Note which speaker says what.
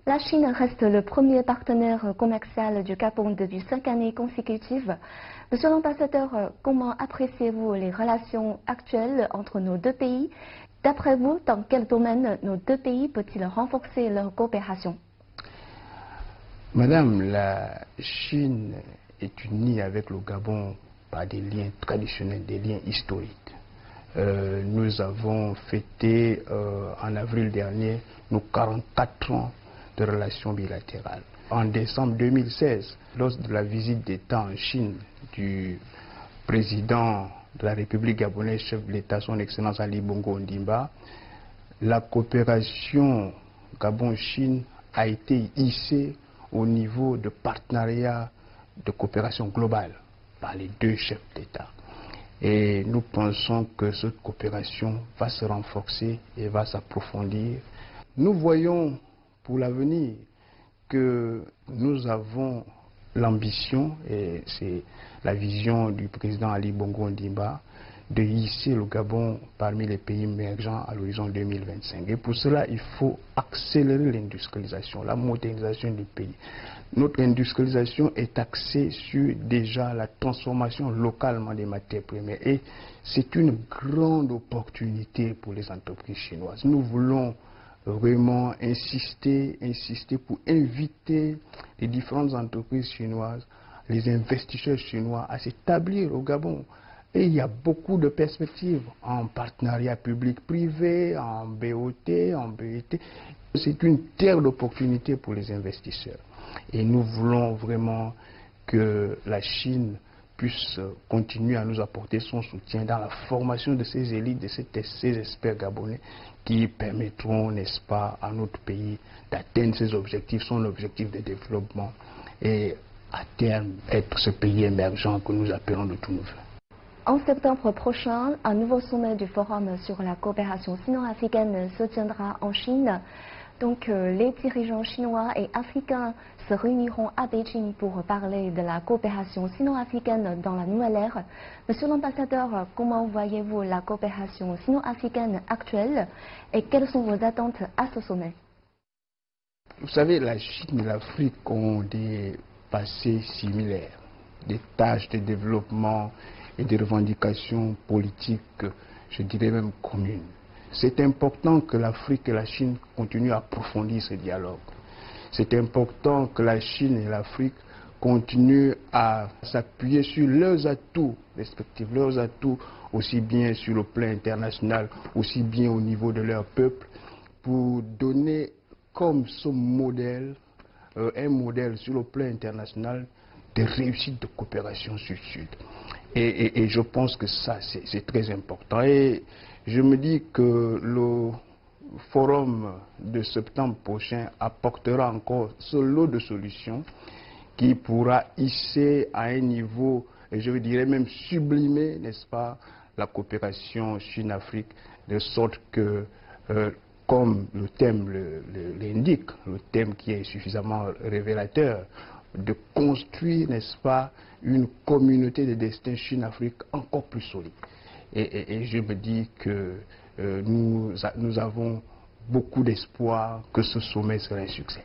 Speaker 1: La Chine reste le premier partenaire commercial du Gabon depuis 5 années consécutives. Monsieur l'ambassadeur, comment appréciez-vous les relations actuelles entre nos deux pays? D'après vous, dans quel domaine nos deux pays peuvent-ils renforcer leur coopération?
Speaker 2: Madame, la Chine est unie avec le Gabon par des liens traditionnels, des liens historiques. Nous avons fêté en avril dernier nos 44 ans de relations bilatérales. En décembre 2016, lors de la visite d'État en Chine du président de la République gabonaise, chef de l'État, son Excellence Ali Bongo Ondimba, la coopération Gabon-Chine a été hissée au niveau de partenariat de coopération globale par les deux chefs d'État. Et nous pensons que cette coopération va se renforcer et va s'approfondir. Nous voyons pour l'avenir que nous avons l'ambition, et c'est la vision du président Ali Bongo Ondimba, de hisser le Gabon parmi les pays émergents à l'horizon 2025. Et pour cela, il faut accélérer l'industrialisation, la modernisation du pays. Notre industrialisation est axée sur déjà la transformation localement des matières premières. Et c'est une grande opportunité pour les entreprises chinoises. Nous voulons vraiment insister pour inviter les différentes entreprises chinoises, les investisseurs chinois à s'établir au Gabon. Et il y a beaucoup de perspectives en partenariat public-privé, en BOT, en BET. C'est une terre d'opportunités pour les investisseurs. Et nous voulons vraiment que la Chine puisse continuer à nous apporter son soutien dans la formation de ces élites, de ces experts gabonais qui permettront, n'est-ce pas, à notre pays d'atteindre ses objectifs, son objectif de développement et à terme être ce pays émergent que nous appelons de tous nos voeux.
Speaker 1: En septembre prochain, un nouveau sommet du Forum sur la coopération sino-africaine se tiendra en Chine. Donc, les dirigeants chinois et africains se réuniront à Beijing pour parler de la coopération sino-africaine dans la nouvelle ère. Monsieur l'ambassadeur, comment voyez-vous la coopération sino-africaine actuelle et quelles sont vos attentes à ce sommet?
Speaker 2: Vous savez, la Chine et l'Afrique ont des passés similaires, des tâches de développement et des revendications politiques, je dirais même communes. C'est important que l'Afrique et la Chine continuent à approfondir ce dialogue. C'est important que la Chine et l'Afrique continuent à s'appuyer sur leurs atouts respectifs, leurs atouts aussi bien sur le plan international, aussi bien au niveau de leur peuple, pour donner comme ce modèle, un modèle sur le plan international de réussite de coopération sud-sud. Et je pense que ça, c'est très important. Et je me dis que le forum de septembre prochain apportera encore ce lot de solutions qui pourra hisser à un niveau, et je dirais même sublimer, n'est-ce pas, la coopération Chine-Afrique, de sorte que, comme le thème l'indique, le thème qui est suffisamment révélateur, de construire, n'est-ce pas, une communauté de destin Chine-Afrique encore plus solide. Et je me dis que nous avons beaucoup d'espoir que ce sommet sera un succès.